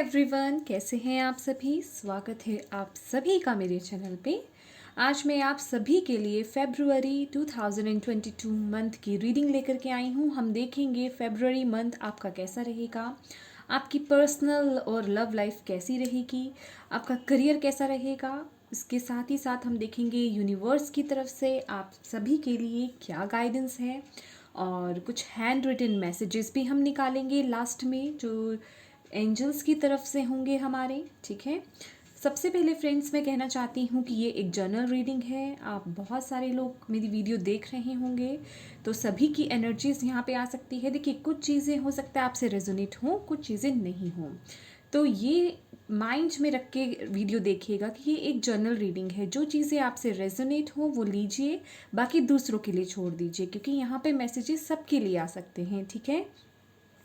Everyone, कैसे हैं आप सभी। स्वागत है आप सभी का मेरे चैनल पे। आज मैं आप सभी के लिए फरवरी 2022 मंथ की रीडिंग लेकर के आई हूँ। हम देखेंगे फरवरी मंथ आपका कैसा रहेगा, आपकी पर्सनल और लव लाइफ कैसी रहेगी, आपका करियर कैसा रहेगा। इसके साथ ही साथ हम देखेंगे यूनिवर्स की तरफ से आप सभी के लिए क्या गाइडेंस है, और कुछ हैंड रिटन मैसेजेस भी हम निकालेंगे लास्ट में, जो एंजल्स की तरफ से होंगे हमारे। ठीक है, सबसे पहले फ्रेंड्स मैं कहना चाहती हूँ कि ये एक जनरल रीडिंग है। आप बहुत सारे लोग मेरी वीडियो देख रहे होंगे, तो सभी की एनर्जीज यहाँ पे आ सकती है। देखिए, कुछ चीज़ें हो सकता है आपसे रेजोनेट हों, कुछ चीज़ें नहीं हों, तो ये माइंड में रख के वीडियो देखिएगा कि ये एक जनरल रीडिंग है। जो चीज़ें आपसे रेजोनेट हो वो लीजिए, बाकी दूसरों के लिए छोड़ दीजिए, क्योंकि यहाँ पे मैसेजेस सबके लिए आ सकते हैं। ठीक है,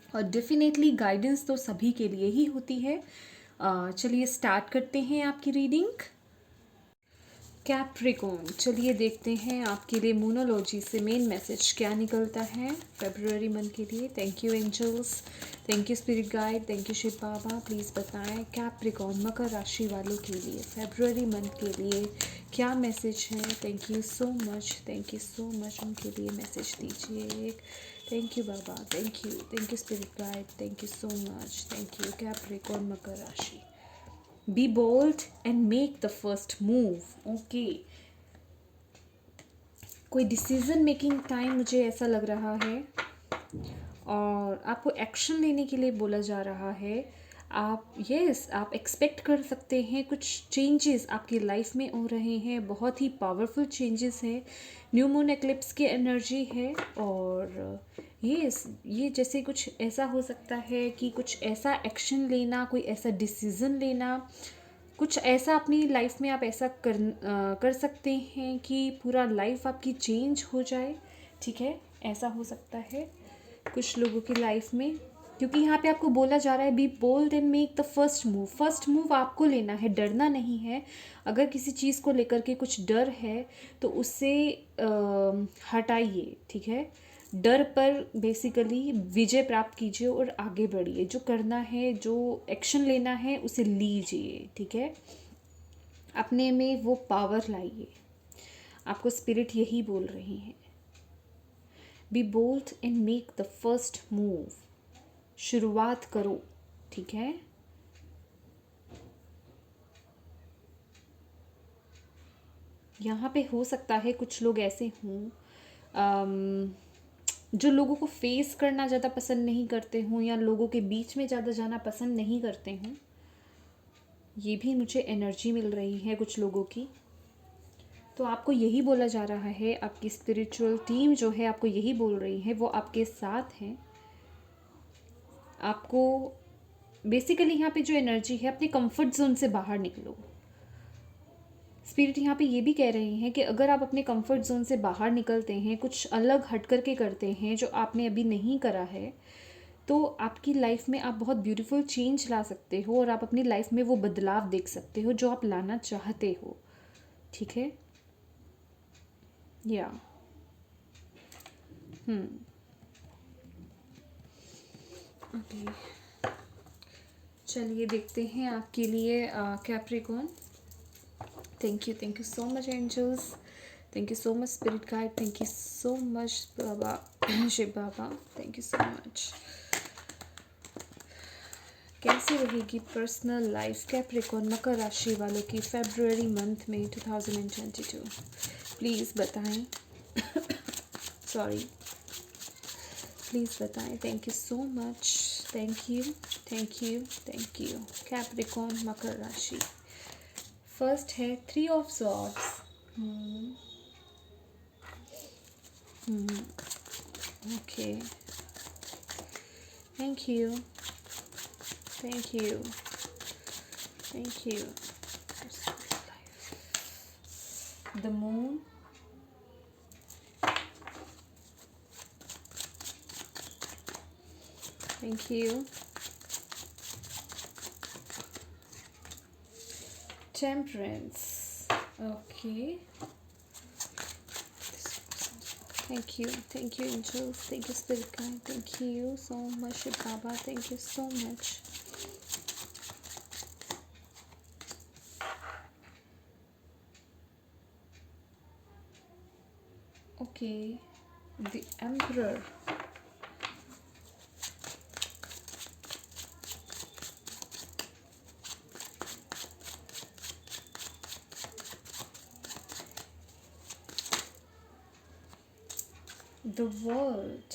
और डेफिनेटली गाइडेंस तो सभी के लिए ही होती है। चलिए स्टार्ट करते हैं आपकी रीडिंग। कैप्रिकॉर्न, चलिए देखते हैं आपके लिए मोनोलॉजी से मेन मैसेज क्या निकलता है फरवरी मंथ के लिए। Thank you angels, thank you spirit guide, thank you Shiv Baba. Please बताएं कैप्रिकॉर्न मकर राशि वालों के लिए फरवरी मंथ के लिए क्या मैसेज है। थैंक यू सो मच, उनके लिए मैसेज दीजिए। Thank you baba, thank you spirit guide, thank you so much, thank you. Capricorn मकर राशि, be bold and make the first move. Okay, कोई डिसीजन मेकिंग टाइम मुझे ऐसा लग रहा है, और आपको एक्शन लेने के लिए बोला जा रहा है। आप एक्सपेक्ट कर सकते हैं कुछ चेंजेस आपकी लाइफ में हो रहे हैं, बहुत ही पावरफुल चेंजेस हैं। न्यू मून एक्लिप्स की एनर्जी है, और ये जैसे कुछ ऐसा हो सकता है कि कुछ ऐसा एक्शन लेना, कोई ऐसा डिसीज़न लेना, कुछ ऐसा अपनी लाइफ में आप ऐसा कर सकते हैं कि पूरा लाइफ आपकी चेंज हो जाए। ठीक है, ऐसा हो सकता है कुछ लोगों की लाइफ में, क्योंकि यहाँ पे आपको बोला जा रहा है be bold and make the first move. First move आपको लेना है, डरना नहीं है। अगर किसी चीज़ को लेकर के कुछ डर है तो उससे हटाइए। ठीक है, डर पर बेसिकली विजय प्राप्त कीजिए और आगे बढ़िए। जो करना है, जो एक्शन लेना है, उसे लीजिए। ठीक है, अपने में वो पावर लाइए। आपको स्पिरिट यही बोल रही हैं, be bold and make the first move. शुरुआत करो। ठीक है, यहाँ पे हो सकता है कुछ लोग ऐसे हों जो लोगों को फेस करना ज़्यादा पसंद नहीं करते हों, या लोगों के बीच में ज़्यादा जाना पसंद नहीं करते हों। ये भी मुझे एनर्जी मिल रही है कुछ लोगों की। तो आपको यही बोला जा रहा है, आपकी स्पिरिचुअल टीम जो है आपको यही बोल रही है, वो आपके साथ हैं। आपको बेसिकली यहाँ पे जो एनर्जी है, अपने कंफर्ट जोन से बाहर निकलो। स्पिरिट यहाँ पे ये भी कह रहे हैं कि अगर आप अपने कंफर्ट जोन से बाहर निकलते हैं, कुछ अलग हट करके करते हैं जो आपने अभी नहीं करा है, तो आपकी लाइफ में आप बहुत ब्यूटीफुल चेंज ला सकते हो, और आप अपनी लाइफ में वो बदलाव देख सकते हो जो आप लाना चाहते हो। ठीक है, या ओके, चलिए देखते हैं आपके लिए Capricorn. Thank you so much angels, thank you so much spirit guide, thank you so much Baba Shiv Baba, thank you so much. कैसी रहेगी पर्सनल लाइफ कैप्रिकॉर्न मकर राशि वालों की फरवरी मंथ में 2022? प्लीज़ बताएं सॉरी, प्लीज़ बताएं। Thank you so much, thank you Capricorn मकर राशि। फर्स्ट है 3 of swords. Okay, thank you the moon, thank you temperance. Okay, thank you angels, thank you spirit guide, thank you so much Shiv Baba, thank you so much। Okay, the emperor. The world.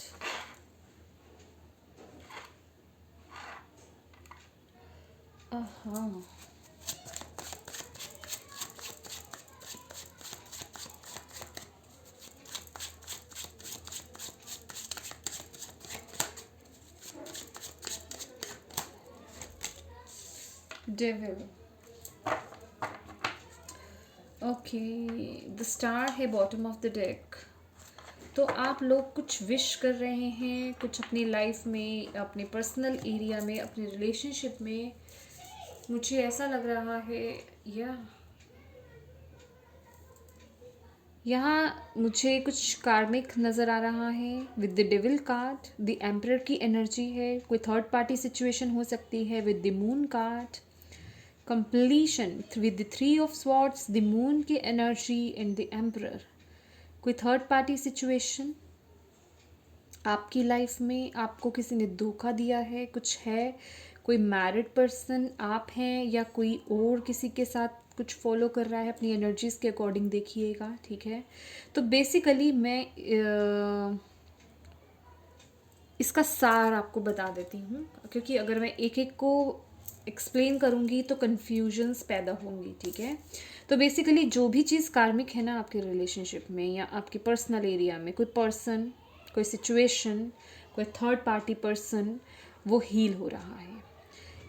हाँ। Devil. Okay, the star है bottom of the deck. तो आप लोग कुछ wish कर रहे हैं, कुछ अपनी लाइफ में, अपने पर्सनल एरिया में, अपने रिलेशनशिप में। मुझे ऐसा लग रहा है, या यहाँ मुझे कुछ कार्मिक नज़र आ रहा है with the devil card. The emperor की एनर्जी है, कोई थर्ड पार्टी सिचुएशन हो सकती है with the moon card. Completion with the three of swords, the moon की एनर्जी एंड द एम्परर। कोई थर्ड पार्टी सिचुएशन आपकी लाइफ में, आपको किसी ने धोखा दिया है, कुछ है। कोई मैरिड पर्सन आप हैं, या कोई और किसी के साथ कुछ फॉलो कर रहा है। अपनी एनर्जीज के अकॉर्डिंग देखिएगा, ठीक है। तो बेसिकली मैं इसका सार आपको बता देती हूँ, क्योंकि अगर मैं एक एक को एक्सप्लेन करूँगी तो कन्फ्यूजन्स पैदा होंगी, ठीक है। तो बेसिकली जो भी चीज़ कार्मिक है ना आपके रिलेशनशिप में या आपके पर्सनल एरिया में, कोई पर्सन, कोई सिचुएशन, कोई थर्ड पार्टी पर्सन, वो हील हो रहा है।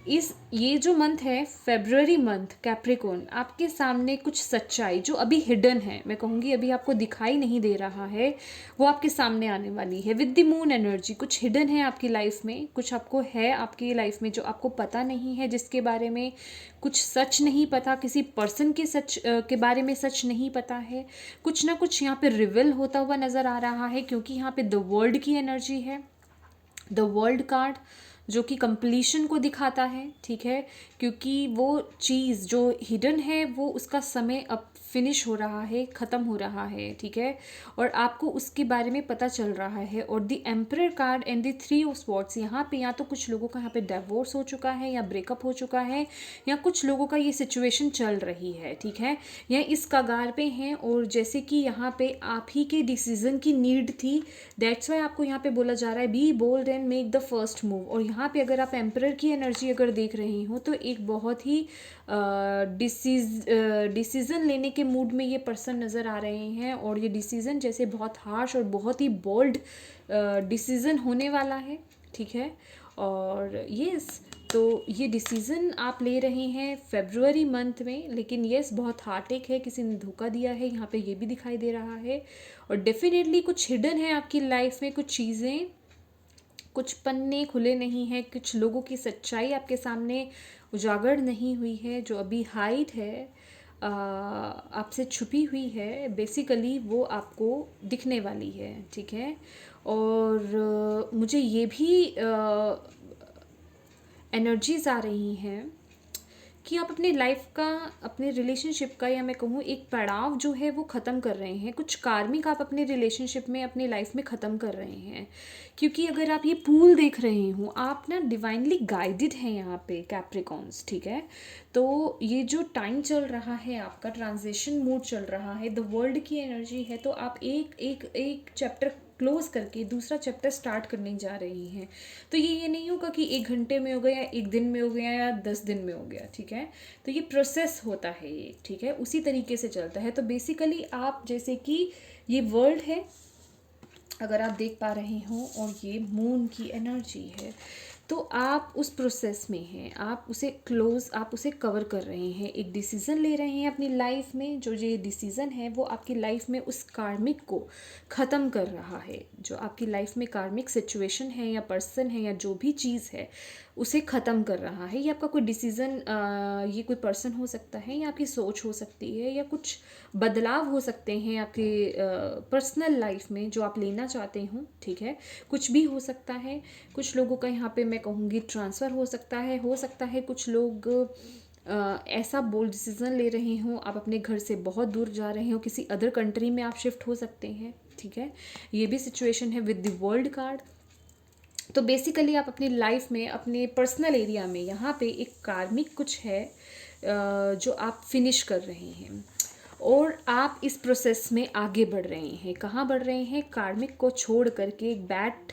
ये जो मंथ है फेब्रुअरी मंथ, कैप्रिकॉर्न, आपके सामने कुछ सच्चाई जो अभी हिडन है, मैं कहूँगी अभी आपको दिखाई नहीं दे रहा है, वो आपके सामने आने वाली है विद द मून एनर्जी। कुछ हिडन है आपकी लाइफ में, कुछ आपको है आपकी लाइफ में जो आपको पता नहीं है, जिसके बारे में कुछ सच नहीं पता, किसी पर्सन के सच के बारे में सच नहीं पता है। कुछ ना कुछ यहाँ पे रिवील होता हुआ नज़र आ रहा है, क्योंकि यहाँ पे द वर्ल्ड की एनर्जी है। द वर्ल्ड कार्ड जो कि कंप्लीशन को दिखाता है, ठीक है, क्योंकि वो चीज़ जो हिडन है वो उसका समय अब फिनिश हो रहा है, ख़त्म हो रहा है, ठीक है, और आपको उसके बारे में पता चल रहा है। और the emperor card and the three of swords, यहाँ पे या तो कुछ लोगों का यहाँ पे डिवोर्स हो चुका है या ब्रेकअप हो चुका है, या कुछ लोगों का ये सिचुएशन चल रही है, ठीक है, या इस कगार पे हैं। और जैसे कि यहाँ पे आप ही के डिसीजन की नीड थी, दैट्स वाई आपको यहाँ पे बोला जा रहा है be bold and make the first move. और यहाँ पे अगर आप एम्परर की एनर्जी अगर देख रहे हो तो एक बहुत ही डिसीज़न लेने के मूड में ये पर्सन नज़र आ रहे हैं, और ये डिसीज़न जैसे बहुत हार्श और बहुत ही बोल्ड डिसीज़न होने वाला है, ठीक है। और यस, तो ये डिसीज़न आप ले रहे हैं फेब्रुअरी मंथ में, लेकिन यस बहुत हार्टेक है, किसी ने धोखा दिया है, यहाँ पे ये भी दिखाई दे रहा है। और डेफिनेटली कुछ हिडन है आपकी लाइफ में, कुछ चीज़ें, कुछ पन्ने खुले नहीं हैं, कुछ लोगों की सच्चाई आपके सामने उजागर नहीं हुई है, जो अभी हाइड है, आपसे छुपी हुई है, बेसिकली वो आपको दिखने वाली है, ठीक है। और मुझे ये भी एनर्जीज आ रही हैं कि आप अपनी लाइफ का, अपने रिलेशनशिप का, या मैं कहूँ एक पड़ाव जो है वो ख़त्म कर रहे हैं। कुछ कार्मिक आप अपने रिलेशनशिप में, अपनी लाइफ में ख़त्म कर रहे हैं, क्योंकि अगर आप ये पूल देख रहे हो, आप ना डिवाइनली गाइडेड हैं यहाँ पे कैप्रिकॉन्स, ठीक है। तो ये जो टाइम चल रहा है, आपका ट्रांजिशन मूड चल रहा है, द वर्ल्ड की एनर्जी है, तो आप एक एक एक चैप्टर क्लोज करके दूसरा चैप्टर स्टार्ट करने जा रही हैं। तो ये नहीं होगा कि 1 घंटे में हो गया, या 1 दिन में हो गया, या 10 दिन में हो गया, ठीक है। तो ये प्रोसेस होता है ये, ठीक है, उसी तरीके से चलता है। तो बेसिकली आप, जैसे कि ये वर्ल्ड है अगर आप देख पा रहे हो, और ये मून की एनर्जी है, तो आप उस प्रोसेस में हैं, आप उसे क्लोज, आप उसे कवर कर रहे हैं, एक डिसीज़न ले रहे हैं अपनी लाइफ में। जो ये डिसीज़न है वो आपकी लाइफ में उस कार्मिक को ख़त्म कर रहा है, जो आपकी लाइफ में कार्मिक सिचुएशन है या पर्सन है या जो भी चीज़ है उसे ख़त्म कर रहा है। ये आपका कोई डिसीज़न, ये कोई पर्सन हो सकता है, या आपकी सोच हो सकती है, या कुछ बदलाव हो सकते हैं आपके पर्सनल लाइफ में जो आप लेना चाहते हो, ठीक है, कुछ भी हो सकता है। कुछ लोगों का यहाँ पे मैं कहूँगी ट्रांसफ़र हो सकता है कुछ लोग ऐसा बोल्ड डिसीज़न ले रहे हो, आप अपने घर से बहुत दूर जा रहे हो, किसी अदर कंट्री में आप शिफ्ट हो सकते हैं, ठीक है, ये भी सिचुएशन है विद द वर्ल्ड कार्ड। तो बेसिकली आप अपनी लाइफ में, अपने पर्सनल एरिया में यहाँ पे एक कार्मिक कुछ है जो आप फिनिश कर रहे हैं और आप इस प्रोसेस में आगे बढ़ रहे हैं। कहाँ बढ़ रहे हैं? कार्मिक को छोड़ करके, एक बैड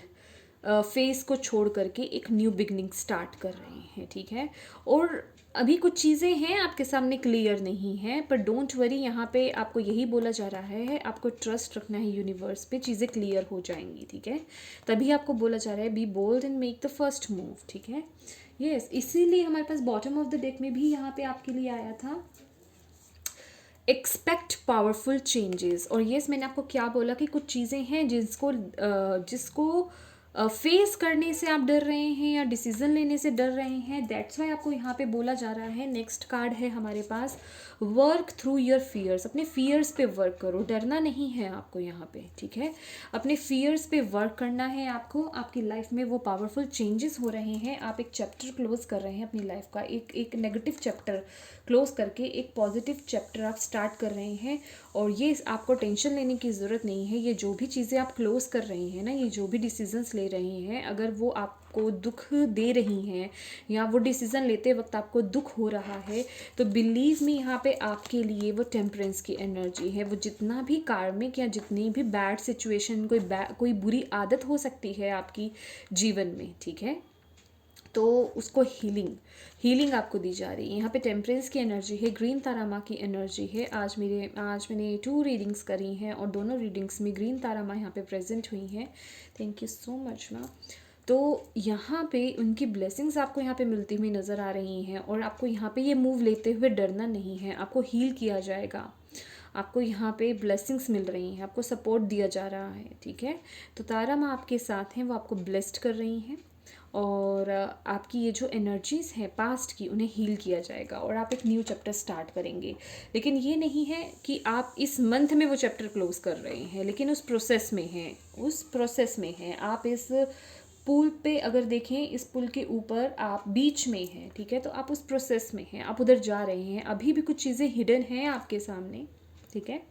फेस को छोड़ करके एक न्यू बिगनिंग स्टार्ट कर रहे हैं, ठीक है। और अभी कुछ चीज़ें हैं आपके सामने क्लियर नहीं है, पर डोंट वरी, यहाँ पे आपको यही बोला जा रहा है, आपको ट्रस्ट रखना है यूनिवर्स पे, चीज़ें क्लियर हो जाएंगी, ठीक है। तभी आपको बोला जा रहा है be bold and make the first move, ठीक है। यस, इसीलिए हमारे पास बॉटम ऑफ द डेक में भी यहाँ पे आपके लिए आया था एक्सपेक्ट पावरफुल चेंजेस। और यस, मैंने आपको क्या बोला कि कुछ चीज़ें हैं जिसको फेस करने से आप डर रहे हैं या डिसीजन लेने से डर रहे हैं। दैट्स वाई आपको यहाँ पे बोला जा रहा है, नेक्स्ट कार्ड है हमारे पास, वर्क थ्रू योर फियर्स। अपने फियर्स पे वर्क करो, डरना नहीं है आपको यहाँ पे, ठीक है। अपने फियर्स पे वर्क करना है आपको। आपकी लाइफ में वो पावरफुल चेंजेस हो रहे हैं। आप एक चैप्टर क्लोज कर रहे हैं अपनी लाइफ का, एक नेगेटिव चैप्टर क्लोज करके एक पॉजिटिव चैप्टर आप स्टार्ट कर रहे हैं। और ये आपको टेंशन लेने की ज़रूरत नहीं है। ये जो भी चीज़ें आप क्लोज कर रहे हैं ना, ये जो भी डिसीजंस ले रहे हैं, अगर वो आपको दुख दे रही हैं या वो डिसीज़न लेते वक्त आपको दुख हो रहा है, तो बिलीव मी, यहाँ पे आपके लिए वो टेम्परेंस की एनर्जी है। वो जितना भी कार्मिक या जितनी भी बैड सिचुएशन, कोई बुरी आदत हो सकती है आपकी जीवन में, ठीक है, तो उसको हीलिंग आपको दी जा रही है। यहाँ पे टेम्परेंस की एनर्जी है, ग्रीन तारा माँ की एनर्जी है। आज मैंने 2 रीडिंग्स करी हैं और दोनों रीडिंग्स में ग्रीन तारा माँ यहाँ पे प्रेजेंट हुई हैं। थैंक यू सो मच माँ। तो यहाँ पे उनकी ब्लेसिंग्स आपको यहाँ पे मिलती हुई नज़र आ रही हैं और आपको यहाँ पे ये मूव लेते हुए डरना नहीं है। आपको हील किया जाएगा, आपको यहाँ पे ब्लेसिंग्स मिल रही हैं, आपको सपोर्ट दिया जा रहा है, ठीक है। तो तारा माँ आपके साथ हैं, वो आपको ब्लेस्ड कर रही हैं और आपकी ये जो एनर्जीज़ हैं पास्ट की, उन्हें हील किया जाएगा और आप एक न्यू चैप्टर स्टार्ट करेंगे। लेकिन ये नहीं है कि आप इस मंथ में वो चैप्टर क्लोज कर रहे हैं, लेकिन उस प्रोसेस में हैं आप। इस पुल पे अगर देखें, इस पुल के ऊपर आप बीच में हैं, ठीक है, तो आप उस प्रोसेस में हैं, आप उधर जा रहे हैं। अभी भी कुछ चीज़ें हिडन हैं आपके सामने, ठीक है,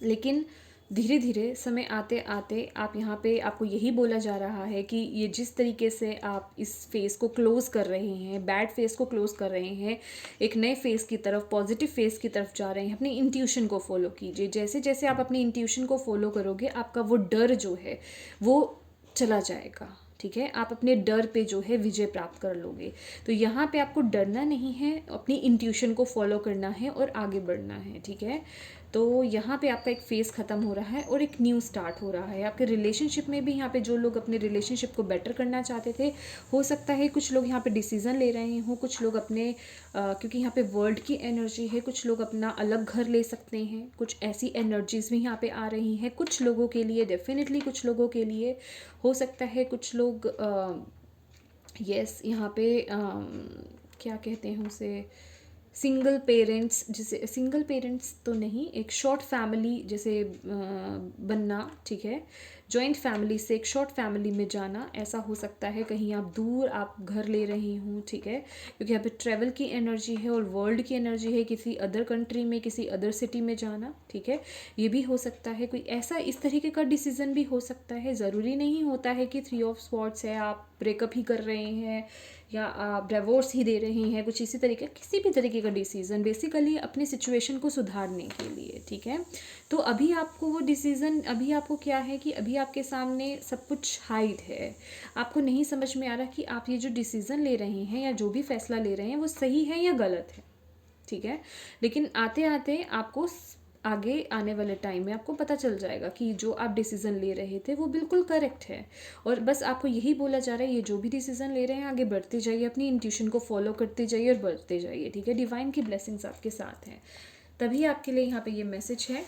लेकिन धीरे धीरे समय आते आते आप यहाँ पे, आपको यही बोला जा रहा है कि ये जिस तरीके से आप इस फेज़ को क्लोज़ कर रहे हैं, बैड फेज़ को क्लोज़ कर रहे हैं, एक नए फेज़ की तरफ, पॉजिटिव फेज़ की तरफ जा रहे हैं। अपनी इंट्यूशन को फॉलो कीजिए। जैसे जैसे आप अपनी इंट्यूशन को फॉलो करोगे, आपका वो डर जो है वो चला जाएगा, ठीक है। आप अपने डर पे जो है विजय प्राप्त कर लोगे। तो यहाँ पे आपको डरना नहीं है, अपनी इंट्यूशन को फॉलो करना है और आगे बढ़ना है, ठीक है। तो यहाँ पे आपका एक फेज़ ख़त्म हो रहा है और एक न्यू स्टार्ट हो रहा है। आपके रिलेशनशिप में भी यहाँ पे जो लोग अपने रिलेशनशिप को बेटर करना चाहते थे, हो सकता है कुछ लोग यहाँ पे डिसीज़न ले रहे हों, कुछ लोग अपने क्योंकि यहाँ पे वर्ल्ड की एनर्जी है, कुछ लोग अपना अलग घर ले सकते हैं। कुछ ऐसी एनर्जीज़ भी यहाँ पे आ रही हैं कुछ लोगों के लिए, डेफिनेटली कुछ लोगों के लिए हो सकता है। कुछ लोग यस यहाँ पे क्या कहते हैं उसे, सिंगल पेरेंट्स, जिसे सिंगल पेरेंट्स तो नहीं, एक शॉर्ट फैमिली जैसे बनना, ठीक है, जॉइंट फैमिली से एक शॉर्ट फैमिली में जाना, ऐसा हो सकता है। कहीं आप दूर आप घर ले रही हूँ, ठीक है, क्योंकि यहाँ पे ट्रैवल की एनर्जी है और वर्ल्ड की एनर्जी है, किसी अदर कंट्री में, किसी अदर सिटी में जाना, ठीक है, ये भी हो सकता है। कोई ऐसा इस तरीके का डिसीज़न भी हो सकता है। ज़रूरी नहीं होता है कि 3 ऑफ स्वॉर्ड्स है, आप ब्रेकअप ही कर रहे हैं या आप डिवोर्स ही दे रहे हैं, कुछ इसी तरीके, किसी भी तरीके का डिसीज़न, बेसिकली अपनी सिचुएशन को सुधारने के लिए, ठीक है। तो अभी आपको वो डिसीज़न, अभी आपको क्या है कि अभी आपके सामने सब कुछ हाइड है। आपको नहीं समझ में आ रहा कि आप ये जो डिसीज़न ले रहे हैं या जो भी फैसला ले रहे हैं वो सही है या गलत है, ठीक है। लेकिन आते आते आपको आगे आने वाले टाइम में आपको पता चल जाएगा कि जो आप डिसीज़न ले रहे थे वो बिल्कुल करेक्ट है। और बस आपको यही बोला जा रहा है, ये जो भी डिसीज़न ले रहे हैं आगे बढ़ते जाइए, अपनी इंट्यूशन को फॉलो करते जाइए और बढ़ते जाइए, ठीक है। डिवाइन की ब्लेसिंग्स आपके साथ हैं। तभी आपके लिए यहाँ पे ये मैसेज है,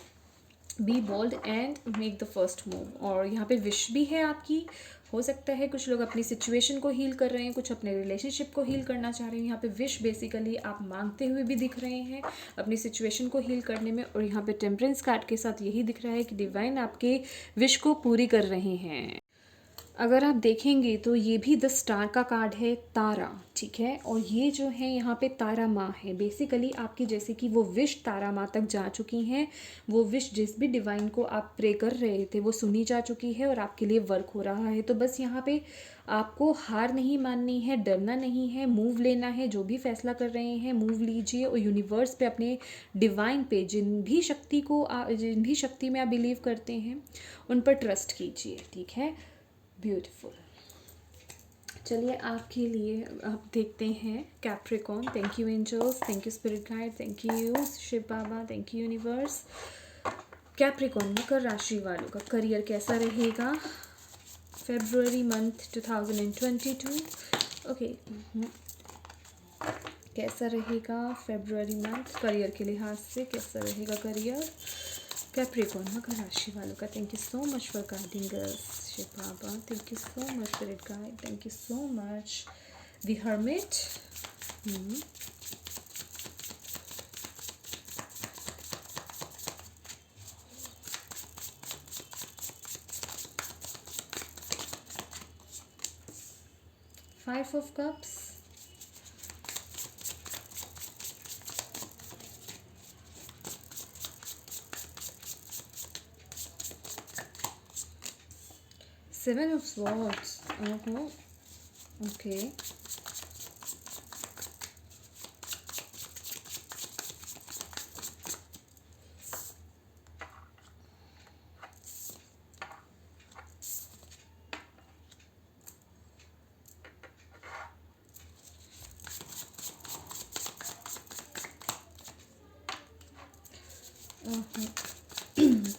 be bold and make the first move. और यहाँ पे विश भी है आपकी। हो सकता है कुछ लोग अपनी सिचुएशन को हील कर रहे हैं, कुछ अपने रिलेशनशिप को हील करना चाह रहे हैं। यहाँ पे विश बेसिकली आप मांगते हुए भी दिख रहे हैं अपनी सिचुएशन को हील करने में। और यहाँ पे टेम्परेंस कार्ड के साथ यही दिख रहा है कि डिवाइन आपके विश को पूरी कर रहे हैं। अगर आप देखेंगे तो ये भी 10 स्टार का कार्ड है, तारा, ठीक है। और ये जो है यहाँ पे तारा माँ है। बेसिकली आपकी जैसे कि वो विश तारा माँ तक जा चुकी हैं, वो विश जिस भी डिवाइन को आप प्रे कर रहे थे वो सुनी जा चुकी है और आपके लिए वर्क हो रहा है। तो बस यहाँ पे आपको हार नहीं माननी है, डरना नहीं है, मूव लेना है। जो भी फैसला कर रहे हैं मूव लीजिए और यूनिवर्स पे, अपने डिवाइन पे, जिन भी शक्ति में आप बिलीव करते हैं उन पर ट्रस्ट कीजिए, ठीक है। ब्यूटीफुल। चलिए आपके लिए आप देखते हैं Capricorn. Thank you angels, thank you spirit guide, thank you Shiv Baba, thank you universe. Capricorn मकर राशि वालों का करियर कैसा रहेगा फेब्रुअरी मंथ 2022? ओके, कैसा रहेगा फेब्रुअरी मंथ करियर के लिहाज से, कैसा रहेगा करियर कैप्रिकॉर्न मकर राशि वालों का? Thank you so much for guiding us Shiv Baba, thank you so much spirit guide, thank you so much. The Hermit, 5 of cups, Seven of Swords. Okay.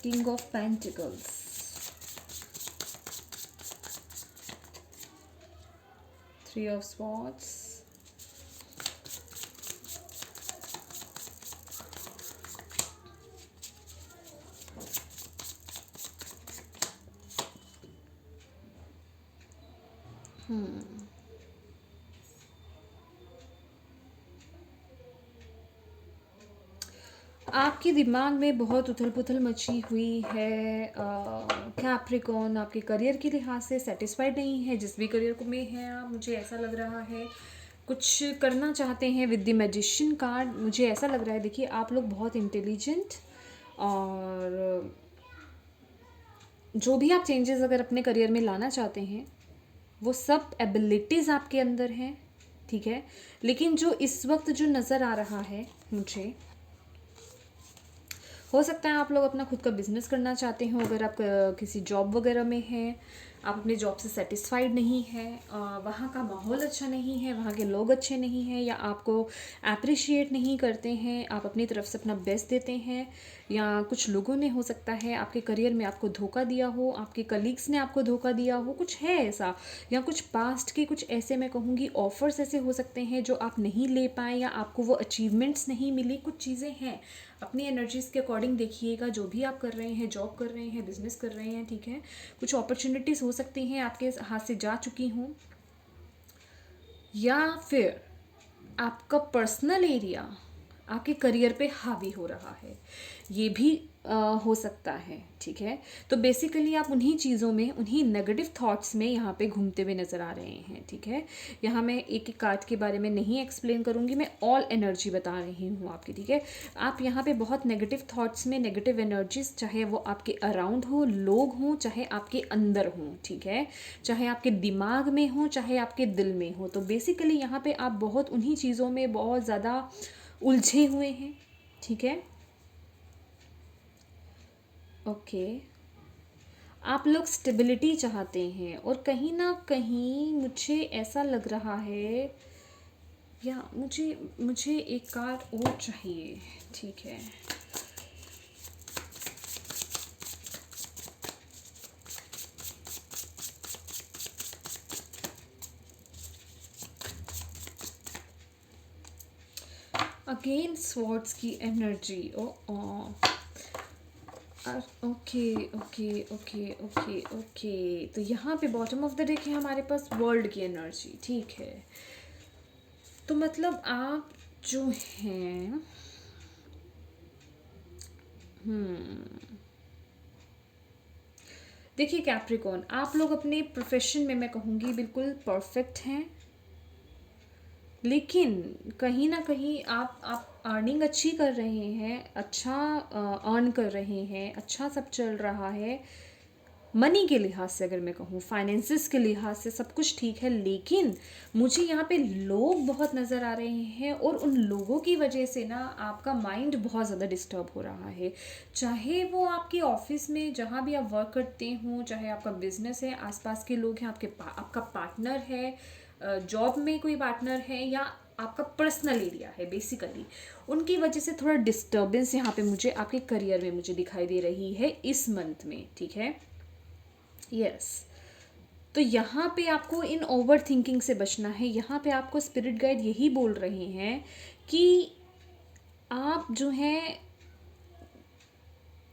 King of Pentacles, Three of Swords, आपके दिमाग में बहुत उथल पुथल मची हुई है। Capricorn आपके करियर के लिहाज से सेटिस्फाइड नहीं है, जिस भी करियर को में है आप, मुझे ऐसा लग रहा है कुछ करना चाहते हैं विद द मैजिशियन कार्ड। मुझे ऐसा लग रहा है, देखिए आप लोग बहुत इंटेलिजेंट, और जो भी आप चेंजेस अगर अपने करियर में लाना चाहते हैं वो सब एबिलिटीज़ आपके अंदर हैं, ठीक है। लेकिन जो इस वक्त जो नज़र आ रहा है मुझे, हो सकता है आप लोग अपना खुद का बिजनेस करना चाहते हो। अगर आप किसी जॉब वगैरह में हैं, आप अपने जॉब से सेटिस्फाइड नहीं है, वहाँ का माहौल अच्छा नहीं है, वहाँ के लोग अच्छे नहीं हैं, या आपको अप्रिशिएट नहीं करते हैं, आप अपनी तरफ से अपना बेस्ट देते हैं, या कुछ लोगों ने हो सकता है आपके करियर में आपको धोखा दिया हो, आपके कलीग्स ने आपको धोखा दिया हो, कुछ है ऐसा, या कुछ पास्ट के कुछ ऐसे, मैं कहूँगी ऑफर्स ऐसे हो सकते हैं जो आप नहीं ले पाए, या आपको वो अचीवमेंट्स नहीं मिली, कुछ चीज़ें हैं। अपनी एनर्जीज़ के अकॉर्डिंग देखिएगा, जो भी आप कर रहे हैं, जॉब कर रहे हैं, बिजनेस कर रहे हैं, ठीक है। कुछ अपॉर्चुनिटीज़ हो सकती हैं आपके हाथ से जा चुकी हों, या फिर आपका पर्सनल एरिया आपके करियर पे हावी हो रहा है, ये भी हो सकता है, ठीक है। तो बेसिकली आप उन्हीं चीज़ों में, उन्हीं नेगेटिव थॉट्स में यहाँ पे घूमते हुए नज़र आ रहे हैं, ठीक है। यहाँ मैं एक एक कार्ड के बारे में नहीं एक्सप्लेन करूँगी, मैं ऑल एनर्जी बता रही हूँ आपकी, ठीक है। आप यहाँ पे बहुत नेगेटिव थॉट्स में, नेगेटिव एनर्जीज, चाहे वो आपके अराउंड हो, लोग हों, चाहे आपके अंदर हों, ठीक है, चाहे आपके दिमाग में हो, चाहे आपके दिल में हो। तो बेसिकली यहाँ पे आप बहुत उन्हीं चीज़ों में बहुत ज़्यादा उलझे हुए हैं, ठीक है। ओके, आप लोग स्टेबिलिटी चाहते हैं, और कहीं ना कहीं मुझे ऐसा लग रहा है, या मुझे मुझे एक कार्ड और चाहिए, ठीक है। अगेन स्वॉर्ड्स की energy, oh okay okay okay okay okay. तो यहाँ पे बॉटम ऑफ द डेक है हमारे पास वर्ल्ड की एनर्जी, ठीक है। तो मतलब आप जो हैं, देखिए कैप्रिकॉर्न, आप लोग अपने प्रोफेशन में मैं कहूँगी बिल्कुल परफेक्ट हैं, लेकिन कहीं ना कहीं आप अर्निंग अच्छी कर रहे हैं, अच्छा अर्न कर रहे हैं, अच्छा सब चल रहा है। मनी के लिहाज से अगर मैं कहूँ, फाइनेंसिस के लिहाज से सब कुछ ठीक है, लेकिन मुझे यहाँ पे लोग बहुत नज़र आ रहे हैं और उन लोगों की वजह से ना आपका माइंड बहुत ज़्यादा डिस्टर्ब हो रहा है। चाहे वो आपके ऑफिस में जहाँ भी आप वर्क करते हों, चाहे आपका बिजनेस है, आसपास के लोग हैं, आपका पार्टनर है, जॉब में कोई पार्टनर है, या आपका पर्सनल एरिया है, बेसिकली उनकी वजह से थोड़ा डिस्टर्बेंस यहाँ पे मुझे आपके करियर में मुझे दिखाई दे रही है इस मंथ में, ठीक है। यस, तो यहाँ पे आपको इन ओवर थिंकिंग से बचना है। यहाँ पे आपको स्पिरिट गाइड यही बोल रहे हैं कि आप जो हैं,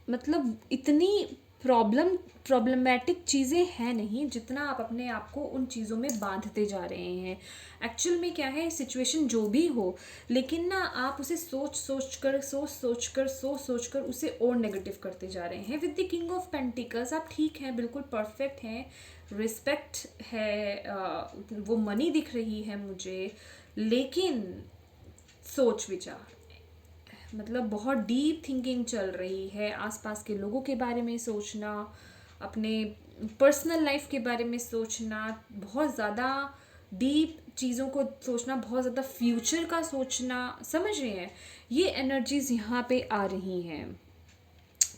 मतलब इतनी प्रॉब्लमेटिक चीज़ें हैं नहीं जितना आप अपने आप को उन चीज़ों में बांधते जा रहे हैं। एक्चुअल में क्या है, सिचुएशन जो भी हो, लेकिन ना आप उसे सोच कर उसे और नेगेटिव करते जा रहे हैं। With the king of pentacles आप ठीक हैं, बिल्कुल परफेक्ट हैं, रिस्पेक्ट है, वो मनी दिख रही है मुझे, लेकिन सोच विचार, मतलब बहुत डीप थिंकिंग चल रही है। आसपास के लोगों के बारे में सोचना, अपने पर्सनल लाइफ के बारे में सोचना, बहुत ज़्यादा डीप चीज़ों को सोचना, बहुत ज़्यादा फ्यूचर का सोचना, समझ रहे हैं, ये एनर्जीज यहाँ पे आ रही हैं।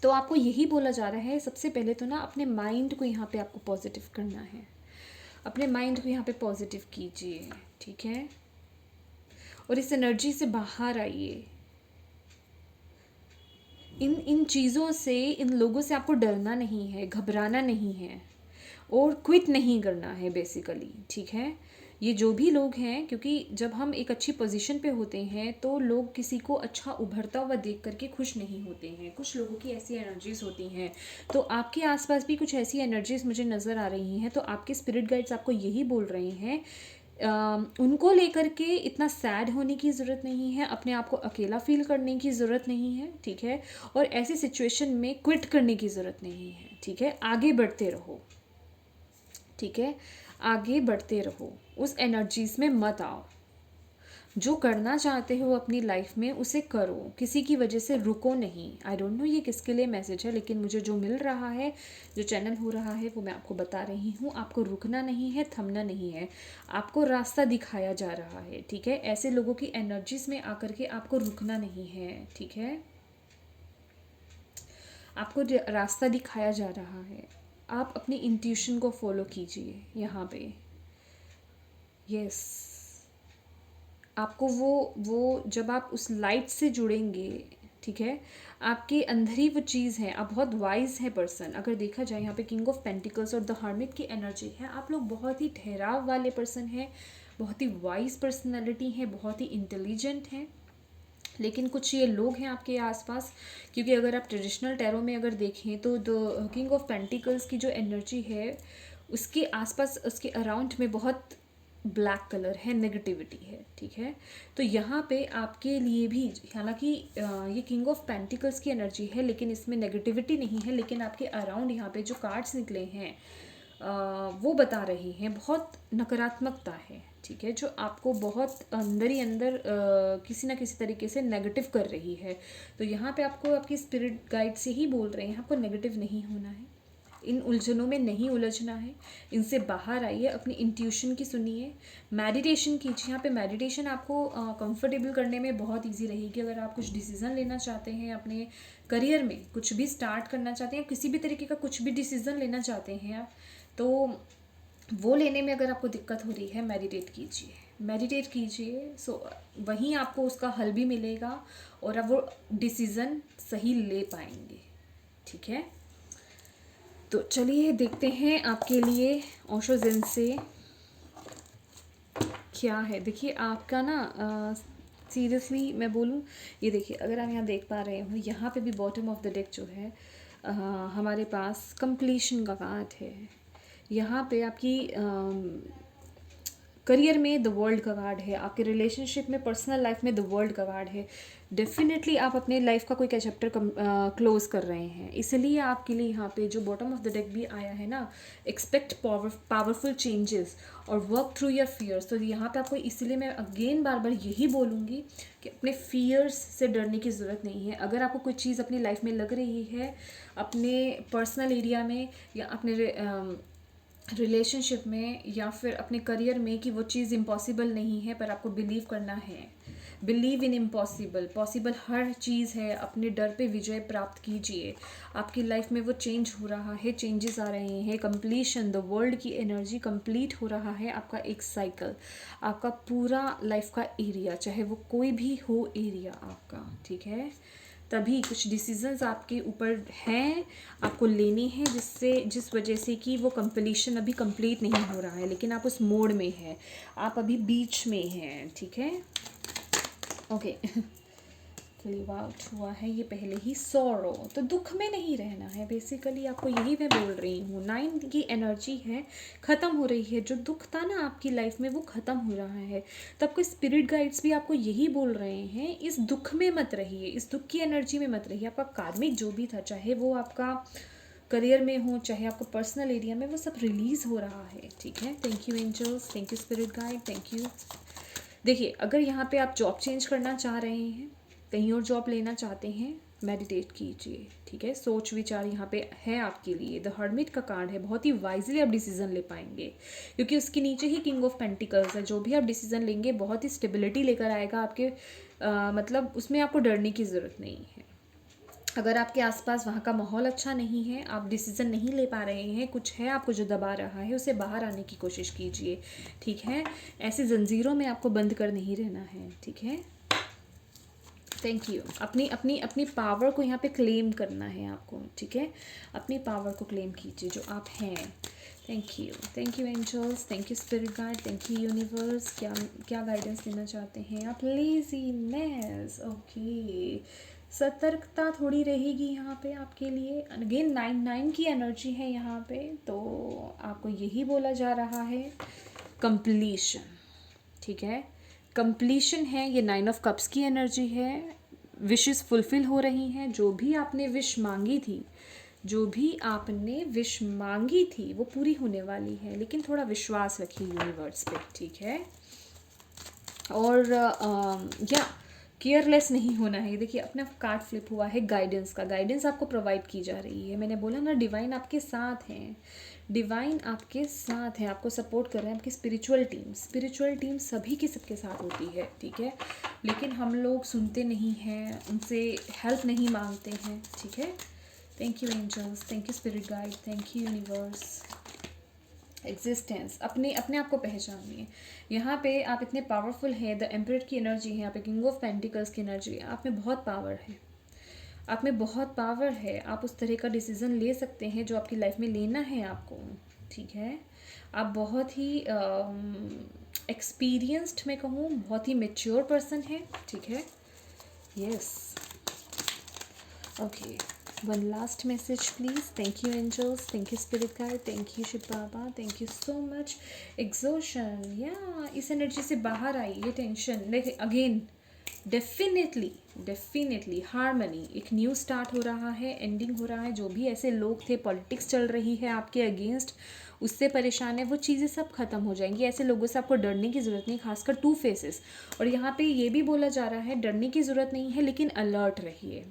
तो आपको यही बोला जा रहा है, सबसे पहले तो ना अपने माइंड को यहाँ पे आपको पॉजिटिव करना है। अपने माइंड को यहाँ पे पॉजिटिव कीजिए, ठीक है, और इस एनर्जी से बाहर आइए। इन चीज़ों से, इन लोगों से आपको डरना नहीं है, घबराना नहीं है, और क्विट नहीं करना है बेसिकली, ठीक है। ये जो भी लोग हैं, क्योंकि जब हम एक अच्छी पोजीशन पे होते हैं तो लोग किसी को अच्छा उभरता हुआ देख करके खुश नहीं होते हैं। कुछ लोगों की ऐसी एनर्जीज होती हैं, तो आपके आसपास भी कुछ ऐसी एनर्जीज मुझे नज़र आ रही हैं। तो आपके स्पिरिट गाइड्स आपको यही बोल रहे हैं, उनको लेकर के इतना सैड होने की ज़रूरत नहीं है, अपने आप को अकेला फील करने की ज़रूरत नहीं है, ठीक है, और ऐसी सिचुएशन में क्विट करने की ज़रूरत नहीं है, ठीक है। आगे बढ़ते रहो, ठीक है, आगे बढ़ते रहो, उस एनर्जीज में मत आओ। जो करना चाहते हो अपनी लाइफ में उसे करो, किसी की वजह से रुको नहीं। आई डोंट नो ये किसके लिए मैसेज है, लेकिन मुझे जो मिल रहा है, जो चैनल हो रहा है, वो मैं आपको बता रही हूँ। आपको रुकना नहीं है, थमना नहीं है, आपको रास्ता दिखाया जा रहा है, ठीक है। ऐसे लोगों की एनर्जीज में आकर के आपको रुकना नहीं है, ठीक है, आपको रास्ता दिखाया जा रहा है। आप अपनी इंट्यूशन को फॉलो कीजिए यहाँ पे। यस, आपको वो जब आप उस लाइट से जुड़ेंगे, ठीक है, आपके अंदर ही वो चीज़ है। आप बहुत वाइज है पर्सन, अगर देखा जाए यहाँ पे किंग ऑफ पेंटिकल्स और द हर्मिट की एनर्जी है। आप लोग बहुत ही ठहराव वाले पर्सन हैं, बहुत ही वाइज पर्सनैलिटी है, बहुत ही इंटेलिजेंट हैं, लेकिन कुछ ये लोग हैं आपके आसपास, क्योंकि अगर आप ट्रेडिशनल टैरो में अगर देखें तो द किंग ऑफ पेंटिकल्स की जो एनर्जी है, उसके आसपास, उसके अराउंड में बहुत ब्लैक कलर है, नेगेटिविटी है, ठीक है। तो यहाँ पे आपके लिए भी, हालांकि ये किंग ऑफ पेंटिकल्स की एनर्जी है, लेकिन इसमें नेगेटिविटी नहीं है, लेकिन आपके अराउंड यहाँ पे जो कार्ड्स निकले हैं वो बता रहे हैं बहुत नकारात्मकता है, ठीक है, जो आपको बहुत अंदर ही अंदर किसी ना किसी तरीके से नेगेटिव कर रही है। तो यहाँ पे आपको आपकी स्पिरिट गाइड से ही बोल रहे हैं, आपको नेगेटिव नहीं होना है, इन उलझनों में नहीं उलझना है, इनसे बाहर आइए, अपनी इंट्यूशन की सुनिए, मेडिटेशन कीजिए। यहाँ पे मेडिटेशन आपको कंफर्टेबल करने में बहुत इजी रहेगी। अगर आप कुछ डिसीज़न लेना चाहते हैं अपने करियर में, कुछ भी स्टार्ट करना चाहते हैं, किसी भी तरीके का कुछ भी डिसीज़न लेना चाहते हैं आप, तो वो लेने में अगर आपको दिक्कत हो रही है, मेडिटेट कीजिए, सो वहीं आपको उसका हल भी मिलेगा और आप वो डिसीज़न सही ले पाएंगे, ठीक है। तो चलिए देखते हैं आपके लिए ओशो ज़ेन से क्या है। देखिए आपका ना सीरियसली मैं बोलूँ, ये देखिए, अगर आप यहाँ देख पा रहे हो, यहाँ पे भी बॉटम ऑफ द डेक जो है हमारे पास कंप्लीशन का कार्ड है। यहाँ पे आपकी करियर में द वर्ल्ड का कार्ड है, आपके रिलेशनशिप में, पर्सनल लाइफ में द वर्ल्ड का कार्ड है। डेफिनेटली आप अपने लाइफ का कोई क्या चैप्टर क्लोज कर रहे हैं, इसलिए आपके लिए यहाँ पे जो बॉटम ऑफ द डेक भी आया है ना, एक्सपेक्ट पावरफुल चेंजेस और वर्क थ्रू योर फियर्स। तो यहाँ पे आपको, इसलिए मैं अगेन बार बार यही बोलूँगी कि अपने फियर्स से डरने की ज़रूरत नहीं है। अगर आपको कोई चीज़ अपनी लाइफ में लग रही है, अपने पर्सनल एरिया में या अपने रिलेशनशिप में या फिर अपने करियर में, कि वो चीज़ इम्पॉसिबल नहीं है, पर आपको बिलीव करना है। बिलीव इन इम्पॉसिबल, पॉसिबल हर चीज़ है। अपने डर पे विजय प्राप्त कीजिए। आपकी लाइफ में वो चेंज हो रहा है, चेंजेस आ रहे हैं, कंप्लीशन, द वर्ल्ड की एनर्जी कंप्लीट हो रहा है। आपका एक साइकिल, आपका पूरा लाइफ का एरिया, चाहे वो कोई भी हो एरिया आपका, ठीक है। तभी कुछ डिसीजंस आपके ऊपर हैं, आपको लेने हैं, जिस वजह से कि वो कंप्लीशन अभी कंप्लीट नहीं हो रहा है, लेकिन आप उस मोड में हैं, आप अभी बीच में हैं, ठीक है। ओके लिव आउट हुआ है ये पहले ही, सॉरो, तो दुख में नहीं रहना है। बेसिकली आपको यही मैं बोल रही हूँ, 9 की एनर्जी है, ख़त्म हो रही है। जो दुख था ना आपकी लाइफ में, वो ख़त्म हो रहा है। तो आपको स्पिरिट गाइड्स भी आपको यही बोल रहे हैं, इस दुख में मत रहिए, इस दुख की एनर्जी में मत रहिए। आपका कार्मिक जो भी था, चाहे वो आपका करियर में हो, चाहे आपको पर्सनल एरिया में, वो सब रिलीज़ हो रहा है, ठीक है। Thank you angels, thank you spirit guide, thank you. देखिए, अगर यहाँ पे आप जॉब चेंज करना चाह रहे हैं, कहीं और जॉब लेना चाहते हैं, मेडिटेट कीजिए, ठीक है। सोच विचार यहाँ पे है आपके लिए। द हर्मिट का कार्ड है, बहुत ही वाइजली आप डिसीजन ले पाएंगे, क्योंकि उसके नीचे ही किंग ऑफ पेंटिकल्स है। जो भी आप डिसीजन लेंगे बहुत ही स्टेबिलिटी लेकर आएगा आपके, मतलब उसमें आपको डरने की ज़रूरत नहीं है। अगर आपके आसपास वहाँ का माहौल अच्छा नहीं है, आप डिसीज़न नहीं ले पा रहे हैं, कुछ है आपको जो दबा रहा है, उसे बाहर आने की कोशिश कीजिए, ठीक है। ऐसी जंजीरों में आपको बंद कर नहीं रहना है, ठीक है। Thank you. अपनी अपनी अपनी पावर को यहाँ पे क्लेम करना है आपको, ठीक है। अपनी पावर को क्लेम कीजिए जो आप हैं। Thank you angels, thank you spirit guide, thank you universe. क्या क्या गाइडेंस देना चाहते हैं आप? लेजीनेस, ओके, सतर्कता थोड़ी रहेगी यहाँ पे आपके लिए। अगेन 9 की एनर्जी है यहाँ पे, तो आपको यही बोला जा रहा है, कंप्लीशन, ठीक है। कंप्लीशन है, ये 9 ऑफ कप्स की एनर्जी है। विशेस फुलफिल हो रही हैं, जो भी आपने विश मांगी थी, जो भी आपने विश मांगी थी वो पूरी होने वाली है, लेकिन थोड़ा विश्वास रखिए यूनिवर्स पे, ठीक है। और या केयरलेस नहीं होना है। देखिए, अपना कार्ड फ्लिप हुआ है गाइडेंस का, गाइडेंस आपको प्रोवाइड की जा रही है। मैंने बोला ना, डिवाइन आपके साथ हैं, डिवाइन आपके साथ है, आपको सपोर्ट कर रहे हैं। आपकी स्पिरिचुअल टीम सभी की सबके साथ होती है, ठीक है, लेकिन हम लोग सुनते नहीं हैं, उनसे हेल्प नहीं मांगते हैं, ठीक है। Thank you angels, thank you spirit guide, thank you universe. Existence, अपने अपने आप को पहचानिए। यहाँ पे आप इतने पावरफुल हैं, द एम्परर की एनर्जी है यहाँ पे, किंग ऑफ पेंटिकल्स की एनर्जी है। आप में बहुत पावर है, आप में बहुत पावर है। आप उस तरह का डिसीज़न ले सकते हैं जो आपकी लाइफ में लेना है आपको, ठीक है। आप बहुत ही एक्सपीरियंस्ड, मैं कहूँ बहुत ही मेच्योर पर्सन है, ठीक है। Yes, okay, one last message please. Thank you angels, thank you spirit guide, thank you Shiv Baba, thank you so much. Exhaustion, या इस एनर्जी से बाहर आई, ये टेंशन, देखिए अगेन डेफिनेटली हारमनी, एक न्यू स्टार्ट हो रहा है, एंडिंग हो रहा है। जो भी ऐसे लोग थे, पॉलिटिक्स चल रही है आपके अगेंस्ट, उससे परेशान है, वो चीज़ें सब खत्म हो जाएंगी। ऐसे लोगों से आपको डरने की ज़रूरत नहीं, खासकर 2 फेसेस। और यहाँ पे ये भी बोला जा रहा है, डरने की ज़रूरत नहीं है, लेकिन अलर्ट रहिए,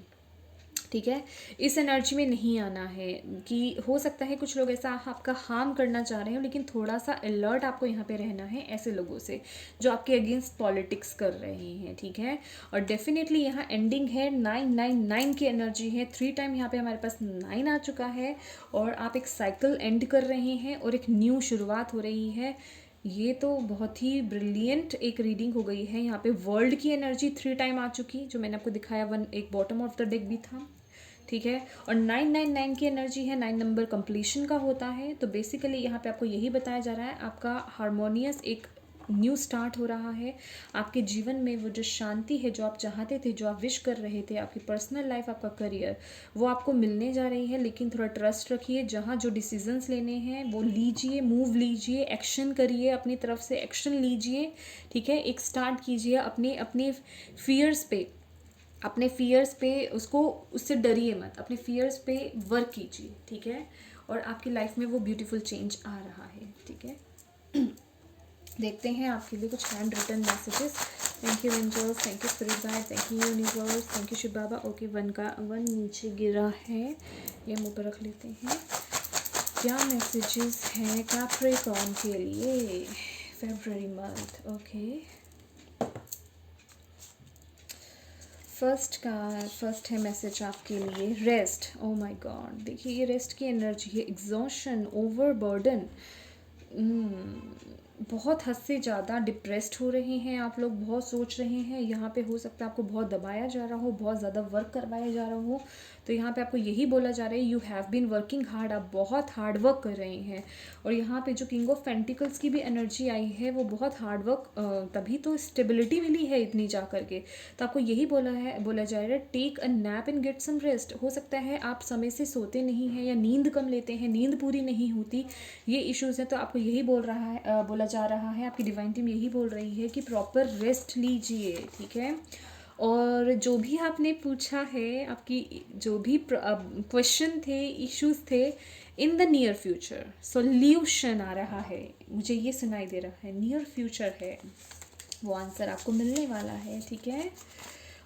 ठीक है। इस एनर्जी में नहीं आना है, कि हो सकता है कुछ लोग ऐसा आपका हार्म करना चाह रहे हो, लेकिन थोड़ा सा अलर्ट आपको यहाँ पे रहना है ऐसे लोगों से जो आपके अगेंस्ट पॉलिटिक्स कर रहे हैं, ठीक है। और डेफिनेटली यहाँ एंडिंग है, 9 की एनर्जी है, 3 टाइम यहाँ पे हमारे पास 9 आ चुका है, और आप एक साइकिल एंड कर रहे हैं और एक न्यू शुरुआत हो रही है। ये तो बहुत ही ब्रिलियंट एक रीडिंग हो गई है। यहाँ पे वर्ल्ड की एनर्जी 3 टाइम आ चुकी, जो मैंने आपको दिखाया, एक बॉटम ऑफ द डेक भी था, ठीक है। और 9 की एनर्जी है, 9 नंबर कंप्लीशन का होता है। तो बेसिकली यहाँ पे आपको यही बताया जा रहा है, आपका हारमोनियस एक न्यू स्टार्ट हो रहा है आपके जीवन में। वो जो शांति है जो आप चाहते थे, जो आप विश कर रहे थे, आपकी पर्सनल लाइफ, आपका करियर, वो आपको मिलने जा रही है। लेकिन थोड़ा ट्रस्ट रखिए, जहाँ जो डिसीजंस लेने हैं वो लीजिए, मूव लीजिए, एक्शन करिए, अपनी तरफ से एक्शन लीजिए, ठीक है। एक स्टार्ट कीजिए अपने अपने फियर्स पे, अपने फियर्स पे उसको, उससे डरिए मत, अपने फियर्स पे वर्क कीजिए, ठीक है। और आपकी लाइफ में वो ब्यूटीफुल चेंज आ रहा है, ठीक है। देखते हैं आपके लिए कुछ handwritten messages. Thank you angels, thank you spirit guide, thank you universe, thank you Shiv Baba. Okay, one नीचे गिरा है, ये मुँह पर रख लेते हैं। क्या मैसेजेस हैं कैप्रिकॉर्न के लिए फरवरी मंथ? ओके, फर्स्ट है मैसेज आपके लिए, रेस्ट। ओ माय गॉड, देखिए ये रेस्ट की एनर्जी है, एग्जॉशन, ओवरबर्डन। बहुत हद से ज़्यादा डिप्रेस्ड हो रहे हैं आप लोग, बहुत सोच रहे हैं। यहाँ पे हो सकता है आपको बहुत दबाया जा रहा हो, बहुत ज़्यादा वर्क करवाया जा रहा हो। तो यहाँ पे आपको यही बोला जा रहा है, you have been working hard, आप बहुत हार्ड वर्क कर रहे हैं। और यहाँ पे जो किंग ऑफ पेंटिकल्स की भी एनर्जी आई है, वो बहुत हार्ड वर्क, तभी तो स्टेबिलिटी मिली है इतनी जा करके। तो आपको यही बोला जा रहा है, take a nap and get some rest. हो सकता है आप समय से सोते नहीं हैं या नींद कम लेते हैं, नींद पूरी नहीं होती, ये इश्यूज़ हैं। तो आपको यही बोला जा रहा है, आपकी डिवाइन टीम यही बोल रही है कि प्रॉपर रेस्ट लीजिए, ठीक है। और जो भी आपने पूछा है, आपकी जो भी क्वेश्चन थे, इश्यूज थे, in the near future solution आ रहा है, मुझे ये सुनाई दे रहा है, नियर फ्यूचर है, वो आंसर आपको मिलने वाला है, ठीक है।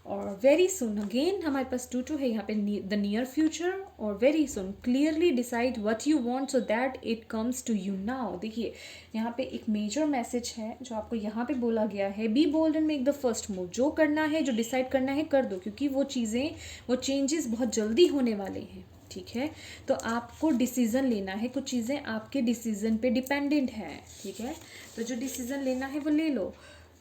और वेरी सुन, अगेन हमारे पास 2 है यहाँ पे, द नियर फ्यूचर और very soon. Clearly decide what you want so that it comes to you now. देखिए यहाँ पे एक मेजर मैसेज है जो आपको यहाँ पे बोला गया है, be bold and make the first move. जो करना है, जो डिसाइड करना है कर दो, क्योंकि वो चीज़ें, वो चेंजेस बहुत जल्दी होने वाले हैं, ठीक है। तो आपको डिसीज़न लेना है, कुछ चीज़ें आपके डिसीज़न पे डिपेंडेंट है, ठीक है। तो जो डिसीज़न लेना है वो ले लो।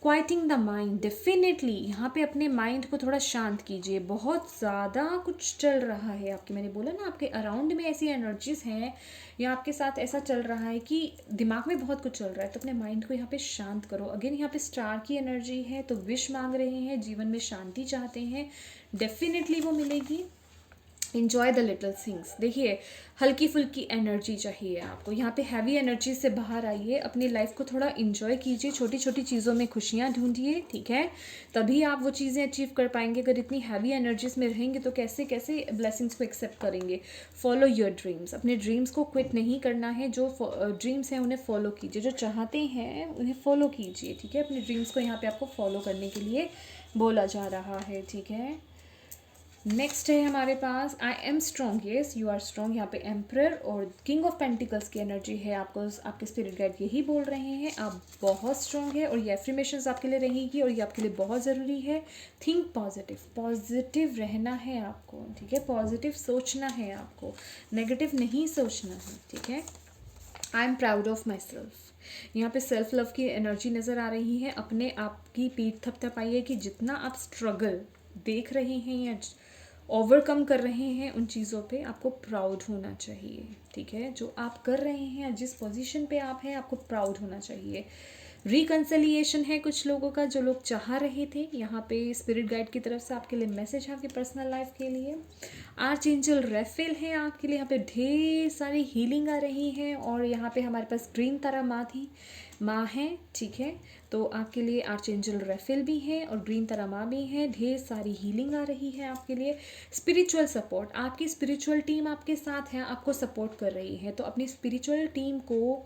क्वाइटिंग द माइंड, डेफिनेटली यहाँ पे अपने माइंड को थोड़ा शांत कीजिए। बहुत ज़्यादा कुछ चल रहा है आपके, मैंने बोला ना आपके अराउंड में ऐसी एनर्जीज हैं, या आपके साथ ऐसा चल रहा है कि दिमाग में बहुत कुछ चल रहा है। तो अपने माइंड को यहाँ पे शांत करो। अगेन यहाँ पे स्टार की एनर्जी है, तो विश मांग रहे हैं, जीवन में शांति चाहते हैं, डेफिनेटली वो मिलेगी। Enjoy the little things. देखिए हल्की फुल्की एनर्जी चाहिए आपको, यहाँ पे हैवी एनर्जी से बाहर आइए, अपनी लाइफ को थोड़ा इन्जॉय कीजिए, छोटी छोटी चीज़ों में खुशियाँ ढूंढिए, ठीक है। तभी आप वो चीज़ें अचीव कर पाएंगे। अगर इतनी हैवी एनर्जीज में रहेंगे तो कैसे कैसे ब्लेसिंग्स को एक्सेप्ट करेंगे। फॉलो योर ड्रीम्स, अपने ड्रीम्स को क्विट नहीं करना है। जो ड्रीम्स हैं उन्हें फॉलो कीजिए, जो चाहते हैं उन्हें फॉलो कीजिए, ठीक है। अपने ड्रीम्स को यहाँ पे आपको फॉलो करने के लिए बोला जा रहा है, ठीक है। नेक्स्ट है हमारे पास, I am strong, yes you are strong. यहाँ पे एम्परर और किंग ऑफ पेंटिकल्स की एनर्जी है। आपको आपके स्पिरिट गाइड यही बोल रहे हैं, आप बहुत स्ट्रॉन्ग है और ये एफर्मेशंस आपके लिए रहेगी और ये आपके लिए बहुत ज़रूरी है। थिंक पॉजिटिव, पॉजिटिव रहना है आपको, ठीक है। पॉजिटिव सोचना है आपको, नेगेटिव नहीं सोचना है, ठीक है। I am proud of my self, यहाँ पे सेल्फ लव की एनर्जी नज़र आ रही है। अपने आप की पीठ थपथपाइए कि जितना आप स्ट्रगल देख रहे हैं या ओवरकम कर रहे हैं, उन चीज़ों पे आपको प्राउड होना चाहिए, ठीक है। जो आप कर रहे हैं या जिस पोजीशन पे आप हैं, आपको प्राउड होना चाहिए। रिकन्सिलिएशन है कुछ लोगों का, जो लोग चाह रहे थे। यहाँ पे स्पिरिट गाइड की तरफ से आपके लिए मैसेज है, आपकी पर्सनल लाइफ के लिए। आर्चएंजल रेफेल है आपके लिए, यहाँ पे ढेर सारी हीलिंग आ रही है। और यहाँ पे हमारे पास ग्रीन तारा माँ है, ठीक है। तो आपके लिए आर्चएंजल रेफेल भी है और ग्रीन तारा माँ भी है। ढेर सारी हीलिंग आ रही है आपके लिए। स्पिरिचुअल सपोर्ट, आपकी स्पिरिचुअल टीम आपके साथ है, आपको सपोर्ट कर रही है। तो अपनी स्पिरिचुअल टीम को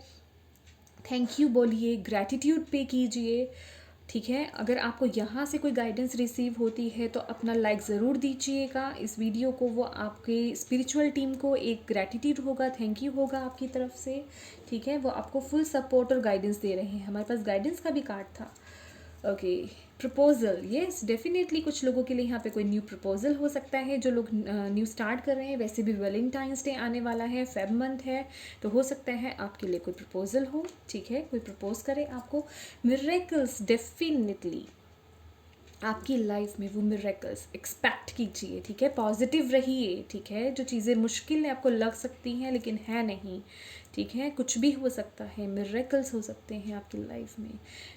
थैंक यू बोलिए, ग्रैटिट्यूड पे कीजिए, ठीक है। अगर आपको यहाँ से कोई गाइडेंस रिसीव होती है तो अपना लाइक ज़रूर दीजिएगा इस वीडियो को। वो आपके स्पिरिचुअल टीम को एक ग्रैटिट्यूड होगा, थैंक यू होगा आपकी तरफ से, ठीक है। वो आपको फुल सपोर्ट और गाइडेंस दे रहे हैं। हमारे पास गाइडेंस का भी कार्ड था। ओके, प्रपोजल, येस डेफिनेटली कुछ लोगों के लिए यहाँ पे कोई न्यू प्रपोजल हो सकता है। जो लोग न्यू स्टार्ट कर रहे हैं, वैसे भी वैलेंटाइंस डे आने वाला है, फेब मंथ है, तो हो सकता है आपके लिए कोई प्रपोजल हो, ठीक है। कोई प्रपोज करे आपको। मिरेकल्स, डेफिनेटली आपकी लाइफ में वो मिरेकल्स एक्सपेक्ट कीजिए, ठीक है। पॉजिटिव रहिए, ठीक है। जो चीज़ें मुश्किल है आपको लग सकती हैं लेकिन है नहीं, ठीक है, कुछ भी हो सकता है, मिरेकल्स हो सकते हैं आपकी लाइफ में।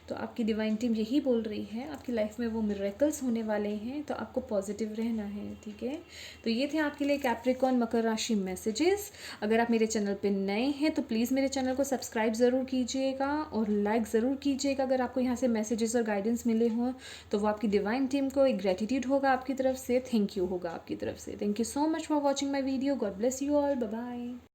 तो आपकी डिवाइन टीम यही बोल रही है, आपकी लाइफ में वो मिरेकल्स होने वाले हैं, तो आपको पॉजिटिव रहना है, ठीक है। तो ये थे आपके लिए कैप्रिकॉर्न मकर राशि मैसेजेस। अगर आप मेरे चैनल पे नए हैं तो प्लीज़ मेरे चैनल को सब्सक्राइब ज़रूर कीजिएगा और लाइक ज़रूर कीजिएगा। अगर आपको यहाँ से मैसेजेस और गाइडेंस मिले हों तो वो आपकी डिवाइन टीम को एक ग्रेटिट्यूड होगा आपकी तरफ से, थैंक यू होगा आपकी तरफ से। Thank you so much for watching my video. God bless you all. Bye bye.